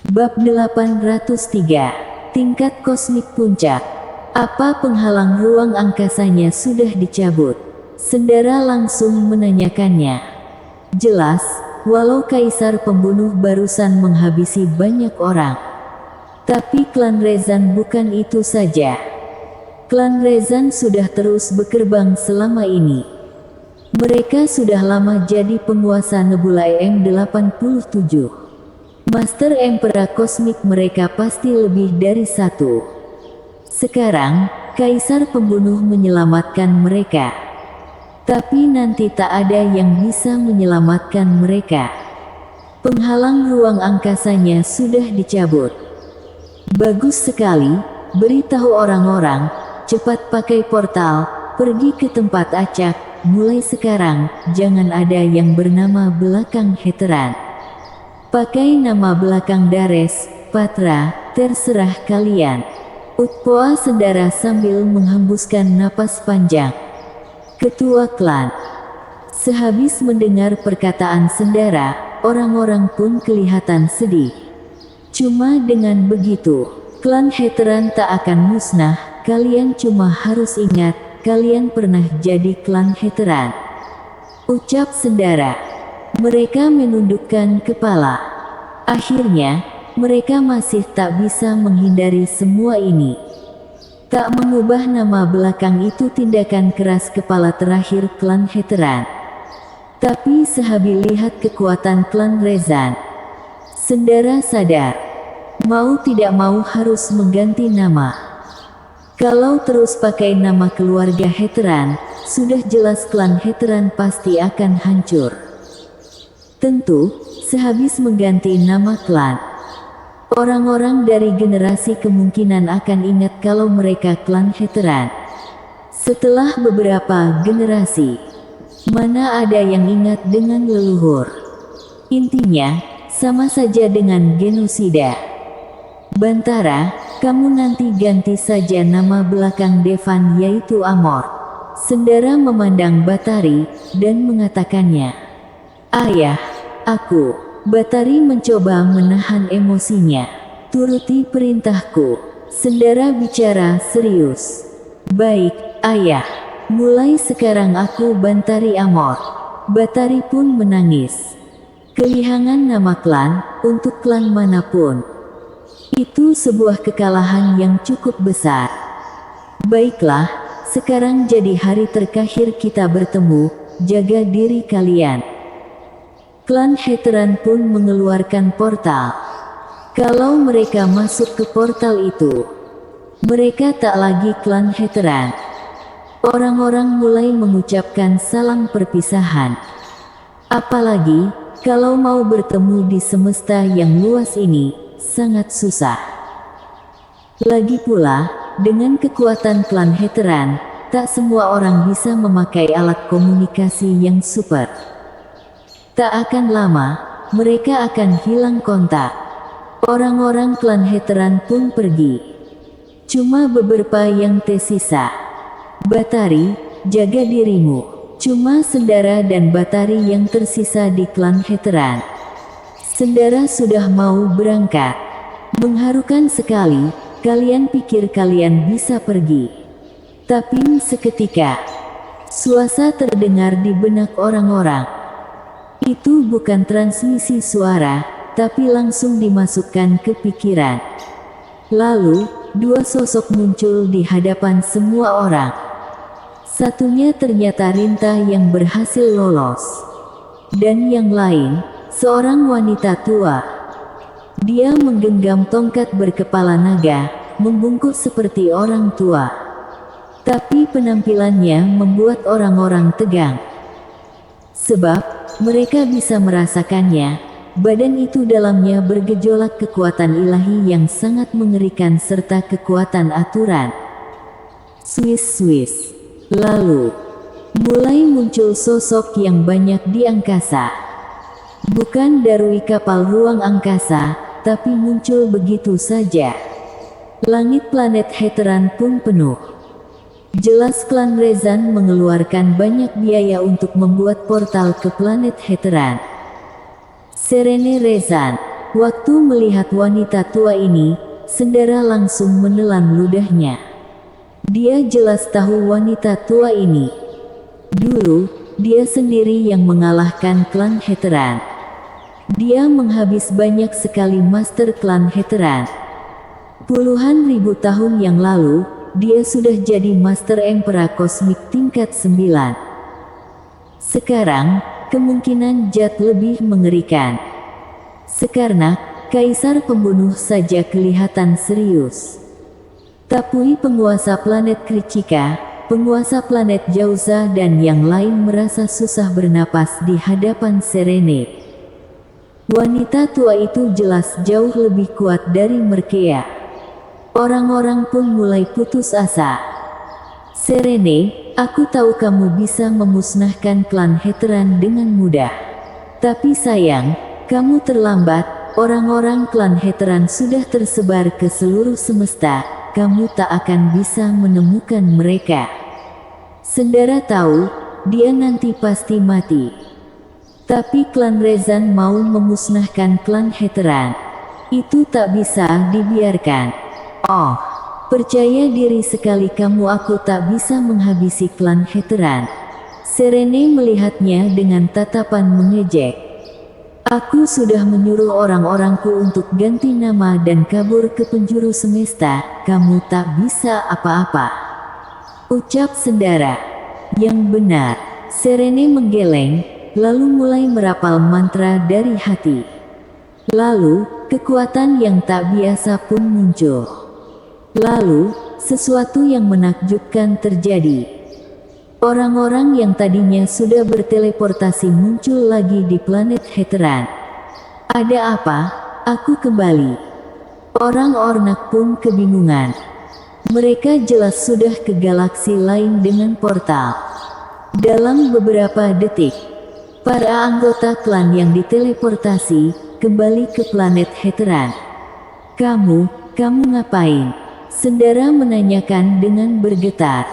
Bab 803. Tingkat kosmik puncak. Apa penghalang ruang angkasanya sudah dicabut? Sendara langsung menanyakannya. Jelas, walau kaisar pembunuh barusan menghabisi banyak orang. Tapi klan Rezan bukan itu saja. Klan Rezan sudah terus berkembang selama ini. Mereka sudah lama jadi penguasa Nebula M87. Master Emperor kosmik mereka pasti lebih dari satu. Sekarang, kaisar pembunuh menyelamatkan mereka. Tapi nanti tak ada yang bisa menyelamatkan mereka. Penghalang ruang angkasanya sudah dicabut. Bagus sekali, beritahu orang-orang, cepat pakai portal, pergi ke tempat acak, mulai sekarang, jangan ada yang bernama belakang Heteran. Pakai nama belakang Dares, Patra, terserah kalian. Utpoa Sendara sambil menghembuskan napas panjang. Ketua klan. Sehabis mendengar perkataan Sendara, orang-orang pun kelihatan sedih. Cuma dengan begitu, klan Heteran tak akan musnah, kalian cuma harus ingat, kalian pernah jadi klan Heteran. Ucap Sendara. Mereka menundukkan kepala. Akhirnya, mereka masih tak bisa menghindari semua ini. Tak mengubah nama belakang itu tindakan keras kepala terakhir klan Heteran. Tapi sehabis lihat kekuatan klan Rezan, Sendara sadar, mau tidak mau harus mengganti nama. Kalau terus pakai nama keluarga Heteran, sudah jelas klan Heteran pasti akan hancur. Tentu, sehabis mengganti nama klan, orang-orang dari generasi kemungkinan akan ingat kalau mereka klan Heteran. Setelah beberapa generasi, mana ada yang ingat dengan leluhur? Intinya, sama saja dengan genosida. Bantara, kamu nanti ganti saja nama belakang Devan yaitu Amor. Sendara memandang Batari, dan mengatakannya. Ayah, aku. Batari mencoba menahan emosinya. Turuti perintahku. Sendara bicara serius. Baik, ayah. Mulai sekarang aku Bantari Amor. Batari pun menangis. Kehilangan nama klan, untuk klan manapun, itu sebuah kekalahan yang cukup besar. Baiklah, sekarang jadi hari terakhir kita bertemu, jaga diri kalian. Klan Heteran pun mengeluarkan portal. Kalau mereka masuk ke portal itu, mereka tak lagi klan Heteran. Orang-orang mulai mengucapkan salam perpisahan. Apalagi, kalau mau bertemu di semesta yang luas ini, sangat susah. Lagi pula, dengan kekuatan klan Heteran, tak semua orang bisa memakai alat komunikasi yang super. Tak akan lama, mereka akan hilang kontak. Orang-orang klan Heteran pun pergi. Cuma beberapa yang tersisa. Batari, jaga dirimu. Cuma Sendara dan Batari yang tersisa di klan Heteran. Sendara sudah mau berangkat. Mengharukan sekali, kalian pikir kalian bisa pergi. Tapi seketika, suara terdengar di benak orang-orang. Itu bukan transmisi suara, tapi langsung dimasukkan ke pikiran. Lalu, dua sosok muncul di hadapan semua orang. Satunya ternyata Rinta yang berhasil lolos. Dan yang lain, seorang wanita tua. Dia menggenggam tongkat berkepala naga, membungkuk seperti orang tua. Tapi penampilannya membuat orang-orang tegang. Sebab, mereka bisa merasakannya, badan itu dalamnya bergejolak kekuatan ilahi yang sangat mengerikan serta kekuatan aturan. Swiss. Lalu, mulai muncul sosok yang banyak di angkasa. Bukan dari kapal ruang angkasa, tapi muncul begitu saja. Langit planet Heteran pun penuh. Jelas klan Rezan mengeluarkan banyak biaya untuk membuat portal ke planet Heteran. Serene Rezan, waktu melihat wanita tua ini, Sendara langsung menelan ludahnya. Dia jelas tahu wanita tua ini. Dulu, dia sendiri yang mengalahkan klan Heteran. Dia menghabis banyak sekali master klan Heteran. Puluhan ribu tahun yang lalu, dia sudah jadi master Emperor Kosmik tingkat 9. Sekarang, kemungkinan Jad lebih mengerikan. Sekarang, Kaisar Pembunuh saja kelihatan serius. Tapi penguasa planet Krichika, penguasa planet Jauza dan yang lain merasa susah bernapas di hadapan Serene. Wanita tua itu jelas jauh lebih kuat dari Merkea. Orang-orang pun mulai putus asa. Serene, aku tahu kamu bisa memusnahkan klan Heteran dengan mudah. Tapi sayang, kamu terlambat. Orang-orang klan Heteran sudah tersebar ke seluruh semesta, kamu tak akan bisa menemukan mereka. Sendara tahu, dia nanti pasti mati. Tapi klan Rezan mau memusnahkan klan Heteran. Itu tak bisa dibiarkan. Oh, percaya diri sekali kamu, aku tak bisa menghabisi klan Heteran. Serene melihatnya dengan tatapan mengejek. Aku sudah menyuruh orang-orangku untuk ganti nama dan kabur ke penjuru semesta, kamu tak bisa apa-apa. Ucap Sendara. Yang benar. Serene menggeleng, lalu mulai merapal mantra dari hati. Lalu, kekuatan yang tak biasa pun muncul. Lalu, sesuatu yang menakjubkan terjadi. Orang-orang yang tadinya sudah berteleportasi muncul lagi di planet Heteran. Ada apa? Aku kembali. Orang Ornak pun kebingungan. Mereka jelas sudah ke galaksi lain dengan portal. Dalam beberapa detik, para anggota klan yang diteleportasi kembali ke planet Heteran. Kamu ngapain? Sendara menanyakan dengan bergetar.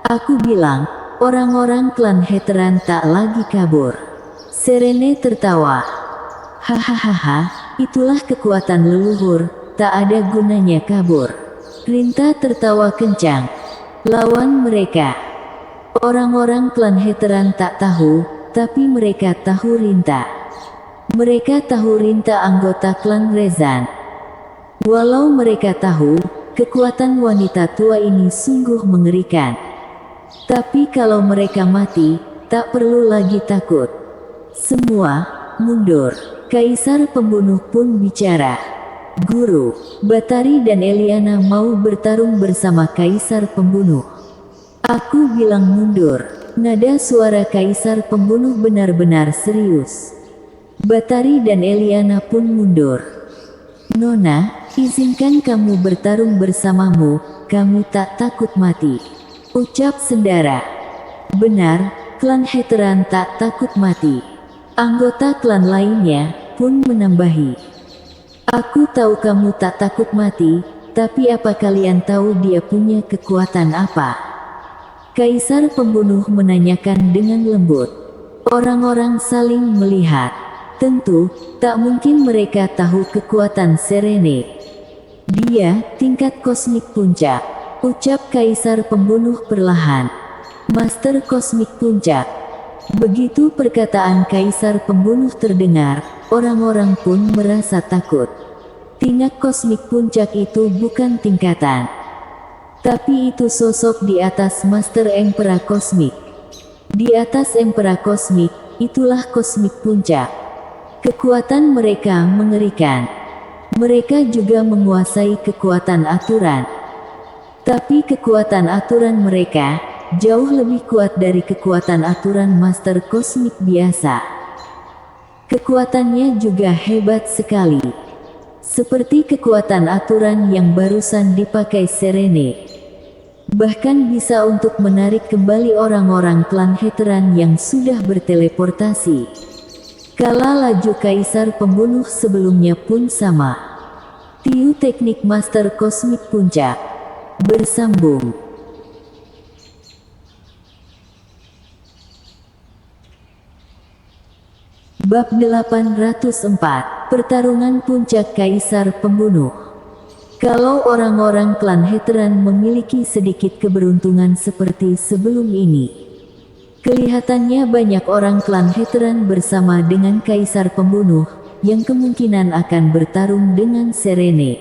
Aku bilang, orang-orang klan Heteran tak lagi kabur. Serene tertawa. Hahaha, itulah kekuatan leluhur, tak ada gunanya kabur. Rinta tertawa kencang. Lawan mereka. Orang-orang klan Heteran tak tahu, tapi mereka tahu Rinta. Mereka tahu Rinta anggota klan Rezan. Walau mereka tahu, kekuatan wanita tua ini sungguh mengerikan. Tapi kalau mereka mati, tak perlu lagi takut. Semua mundur. Kaisar Pembunuh pun bicara. Guru, Batari dan Eliana mau bertarung bersama Kaisar Pembunuh. Aku bilang mundur. Nada suara Kaisar Pembunuh benar-benar serius. Batari dan Eliana pun mundur. Nona, izinkan kamu bertarung bersamamu, kamu tak takut mati. Ucap Sendara. Benar, klan Heteran tak takut mati. Anggota klan lainnya pun menambahi. Aku tahu kamu tak takut mati, tapi apa kalian tahu dia punya kekuatan apa? Kaisar Pembunuh menanyakan dengan lembut. Orang-orang saling melihat. Tentu, tak mungkin mereka tahu kekuatan Serene. Dia tingkat kosmik puncak. Ucap Kaisar Pembunuh perlahan. Master Kosmik Puncak. Begitu perkataan Kaisar Pembunuh terdengar, orang-orang pun merasa takut. Tingkat Kosmik Puncak itu bukan tingkatan. Tapi itu sosok di atas Master Emperor Kosmik. Di atas Emperor Kosmik, itulah Kosmik Puncak. Kekuatan mereka mengerikan. Mereka juga menguasai kekuatan aturan. Tapi kekuatan aturan mereka jauh lebih kuat dari kekuatan aturan Master Kosmik biasa. Kekuatannya juga hebat sekali. Seperti kekuatan aturan yang barusan dipakai Serene. Bahkan bisa untuk menarik kembali orang-orang klan Heteran yang sudah berteleportasi. Kala laju Kaisar Pembunuh sebelumnya pun sama. Tiu teknik Master Kosmik Puncak. Bersambung. Bab 804, pertarungan puncak Kaisar Pembunuh. Kalau orang-orang klan Heteran memiliki sedikit keberuntungan seperti sebelum ini, kelihatannya banyak orang klan Heteran bersama dengan Kaisar Pembunuh, yang kemungkinan akan bertarung dengan Serene.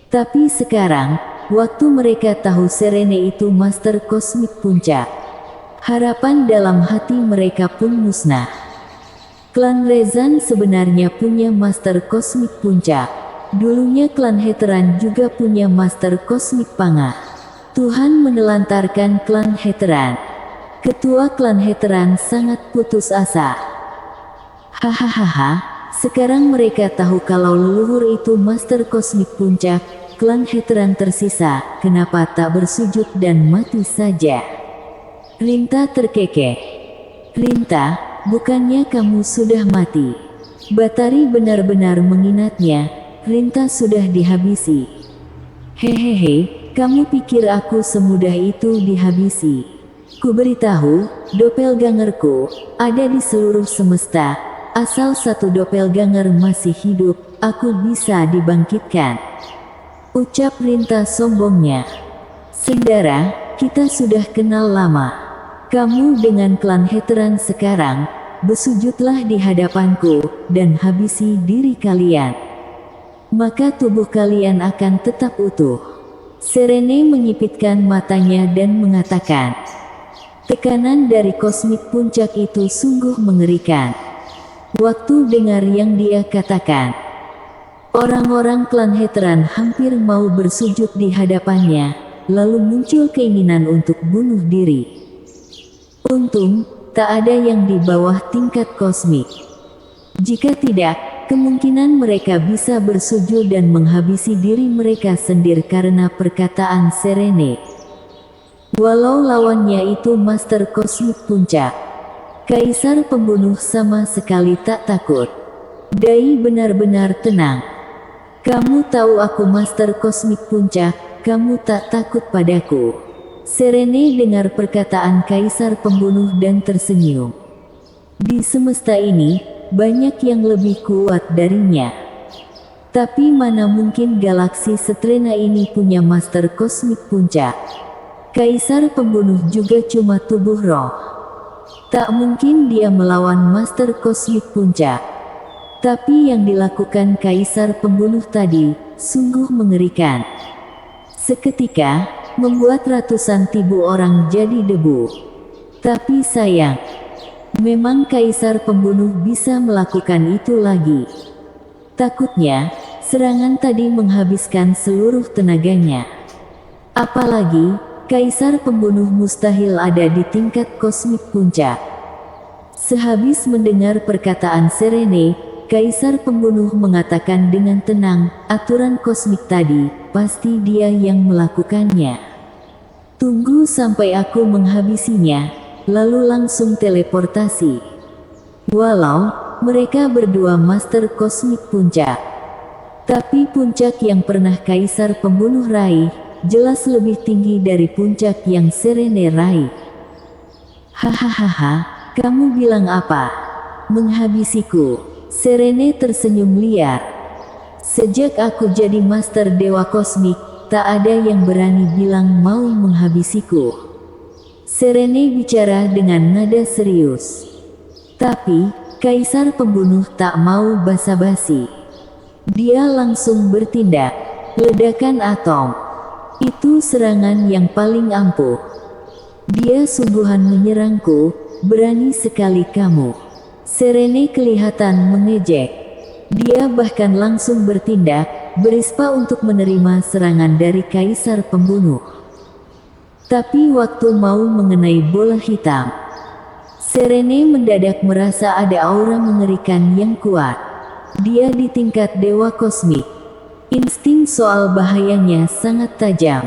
Tapi sekarang, waktu mereka tahu Serene itu Master Kosmik Puncak, harapan dalam hati mereka pun musnah. Klan Rezan sebenarnya punya Master Kosmik Puncak. Dulunya klan Heteran juga punya Master Kosmik Panga. Tuhan menelantarkan klan Heteran. Ketua klan Heteran sangat putus asa. Hahaha, sekarang mereka tahu kalau leluhur itu Master Kosmik Puncak. Klan Heteran tersisa, kenapa tak bersujud dan mati saja? Rinta terkekeh. Rinta, bukannya kamu sudah mati? Batari benar-benar mengingatnya. Rinta sudah dihabisi. Hehehe, kamu pikir aku semudah itu dihabisi? Kuberitahu, doppelgangerku ada di seluruh semesta. Asal satu doppelganger masih hidup, aku bisa dibangkitkan. Ucap Rinta sombongnya. Saudara, kita sudah kenal lama. Kamu dengan klan Heteran sekarang, bersujudlah di hadapanku, dan habisi diri kalian. Maka tubuh kalian akan tetap utuh. Serene menyipitkan matanya dan mengatakan, tekanan dari kosmik puncak itu sungguh mengerikan. Waktu dengar yang dia katakan, orang-orang klan Heteran hampir mau bersujud di hadapannya, lalu muncul keinginan untuk bunuh diri. Untung, tak ada yang di bawah tingkat kosmik. Jika tidak, kemungkinan mereka bisa bersujud dan menghabisi diri mereka sendiri karena perkataan Serene. Walau lawannya itu Master Kosmik Puncak, Kaisar Pembunuh sama sekali tak takut. Dai benar-benar tenang. Kamu tahu aku Master Kosmik Puncak, kamu tak takut padaku. Serene dengar perkataan Kaisar Pembunuh dan tersenyum. Di semesta ini, banyak yang lebih kuat darinya. Tapi mana mungkin galaksi Setrena ini punya Master Kosmik Puncak? Kaisar Pembunuh juga cuma tubuh roh. Tak mungkin dia melawan Master Kosmik Puncak. Tapi yang dilakukan Kaisar Pembunuh tadi, sungguh mengerikan. Seketika, membuat ratusan ribu orang jadi debu. Tapi sayang, memang Kaisar Pembunuh bisa melakukan itu lagi. Takutnya, serangan tadi menghabiskan seluruh tenaganya. Apalagi, Kaisar Pembunuh mustahil ada di tingkat kosmik puncak. Sehabis mendengar perkataan Serene, Kaisar Pembunuh mengatakan dengan tenang, aturan kosmik tadi, pasti dia yang melakukannya. Tunggu sampai aku menghabisinya, lalu langsung teleportasi. Walau mereka berdua Master Kosmik Puncak, tapi puncak yang pernah Kaisar Pembunuh raih, jelas lebih tinggi dari puncak yang Serene raih. Hahaha, kamu bilang apa? Menghabisiku? Serene tersenyum liar. Sejak aku jadi Master Dewa Kosmik, tak ada yang berani bilang mau menghabisiku. Serene bicara dengan nada serius. Tapi, Kaisar Pembunuh tak mau basa-basi. Dia langsung bertindak. Ledakan atom. Itu serangan yang paling ampuh. Dia sungguhan menyerangku, berani sekali kamu. Serene kelihatan mengejek. Dia bahkan langsung bertindak, berispa untuk menerima serangan dari Kaisar Pembunuh. Tapi waktu mau mengenai bola hitam, Serene mendadak merasa ada aura mengerikan yang kuat. Dia di tingkat Dewa Kosmik. Insting soal bahayanya sangat tajam.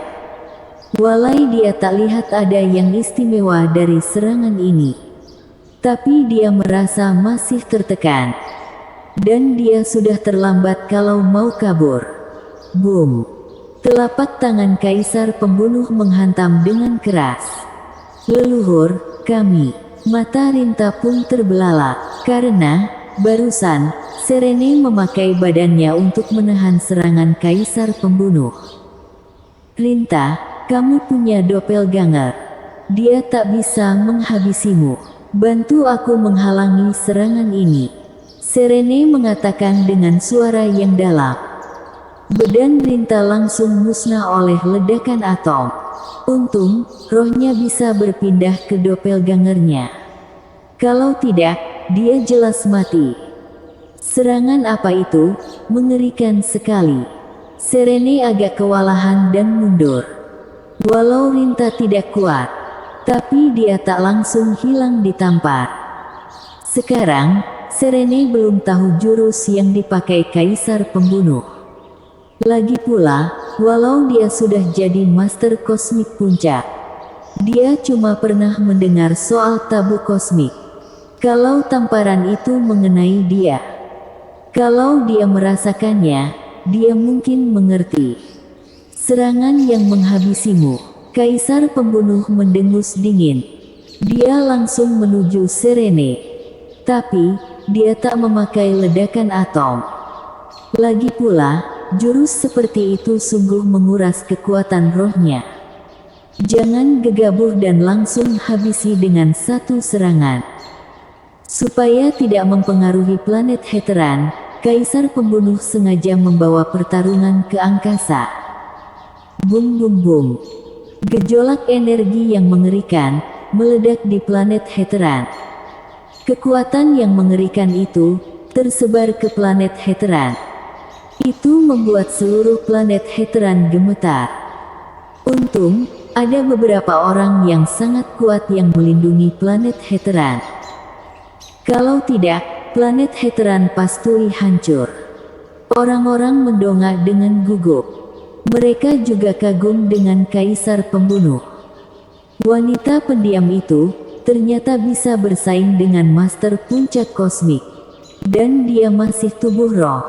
Walai dia tak lihat ada yang istimewa dari serangan ini. Tapi dia merasa masih tertekan. Dan dia sudah terlambat kalau mau kabur. Boom! Telapak tangan Kaisar Pembunuh menghantam dengan keras. Leluhur, kami. Mata Rinta pun terbelalak, karena, barusan, Serene memakai badannya untuk menahan serangan kaisar pembunuh. Rinta, kamu punya doppelganger. Dia tak bisa menghabisimu. Bantu aku menghalangi serangan ini. Serene mengatakan dengan suara yang dalam. Badan Rinta langsung musnah oleh ledakan atom. Untung, rohnya bisa berpindah ke doppelgangernya. Kalau tidak, dia jelas mati. Serangan apa itu? Mengerikan sekali. Serene agak kewalahan dan mundur. Walau Rinta tidak kuat, tapi dia tak langsung hilang ditampar. Sekarang, Serene belum tahu jurus yang dipakai kaisar pembunuh. Lagi pula, walau dia sudah jadi master kosmik puncak, dia cuma pernah mendengar soal tabu kosmik. Kalau tamparan itu mengenai dia, kalau dia merasakannya, dia mungkin mengerti. Serangan yang menghabisimu. Kaisar pembunuh mendengus dingin. Dia langsung menuju Serene. Tapi, dia tak memakai ledakan atom. Lagi pula, jurus seperti itu sungguh menguras kekuatan rohnya. Jangan gegabah dan langsung habisi dengan satu serangan. Supaya tidak mempengaruhi planet Heteran, kaisar pembunuh sengaja membawa pertarungan ke angkasa. Bum bum bum. Gejolak energi yang mengerikan meledak di planet Heteran. Kekuatan yang mengerikan itu tersebar ke planet Heteran. Itu membuat seluruh planet Heteran gemetar. Untung, ada beberapa orang yang sangat kuat yang melindungi planet Heteran. Kalau tidak, planet Heteran pasti hancur. Orang-orang mendongak dengan gugup. Mereka juga kagum dengan kaisar pembunuh. Wanita pendiam itu ternyata bisa bersaing dengan master puncak kosmik. Dan dia masih tubuh roh.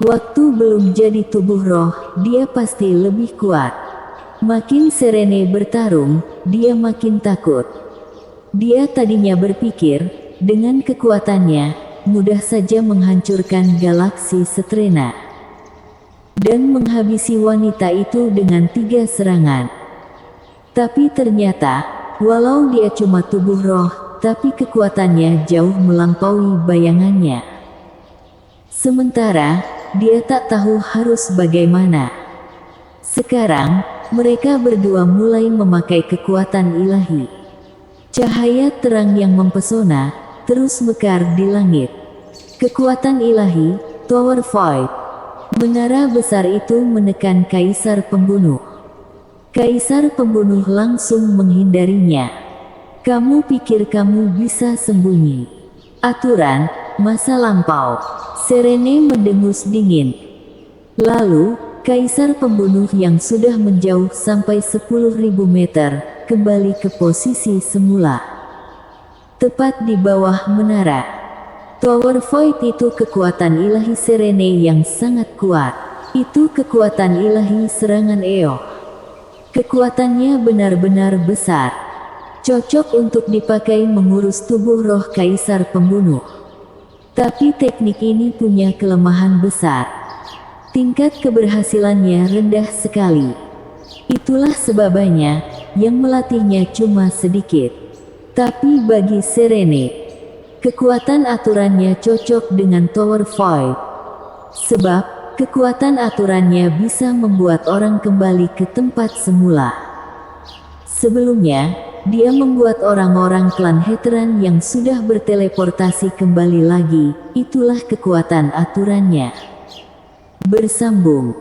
Waktu belum jadi tubuh roh, dia pasti lebih kuat. Makin Serene bertarung, dia makin takut. Dia tadinya berpikir, dengan kekuatannya, mudah saja menghancurkan galaksi Setrena. Dan menghabisi wanita itu dengan 3 serangan. Tapi ternyata, walau dia cuma tubuh roh, tapi kekuatannya jauh melampaui bayangannya. Sementara, dia tak tahu harus bagaimana. Sekarang, mereka berdua mulai memakai kekuatan ilahi. Cahaya terang yang mempesona terus mekar di langit. Kekuatan ilahi, Tower Void. Menara besar itu menekan kaisar pembunuh. Kaisar pembunuh langsung menghindarinya. Kamu pikir kamu bisa sembunyi? Aturan, masa lampau. Serene mendengus dingin. Lalu, kaisar pembunuh yang sudah menjauh sampai 10.000 meter, kembali ke posisi semula. Tepat di bawah menara. Tower Void itu kekuatan ilahi Serene yang sangat kuat. Itu kekuatan ilahi serangan Eoh. Kekuatannya benar-benar besar. Cocok untuk dipakai mengurus tubuh roh kaisar pembunuh. Tapi teknik ini punya kelemahan besar. Tingkat keberhasilannya rendah sekali. Itulah sebabnya, yang melatihnya cuma sedikit. Tapi bagi Serene, kekuatan aturannya cocok dengan Tower Void. Sebab, kekuatan aturannya bisa membuat orang kembali ke tempat semula. Sebelumnya, dia membuat orang-orang klan Heteran yang sudah berteleportasi kembali lagi. Itulah kekuatan aturannya. Bersambung.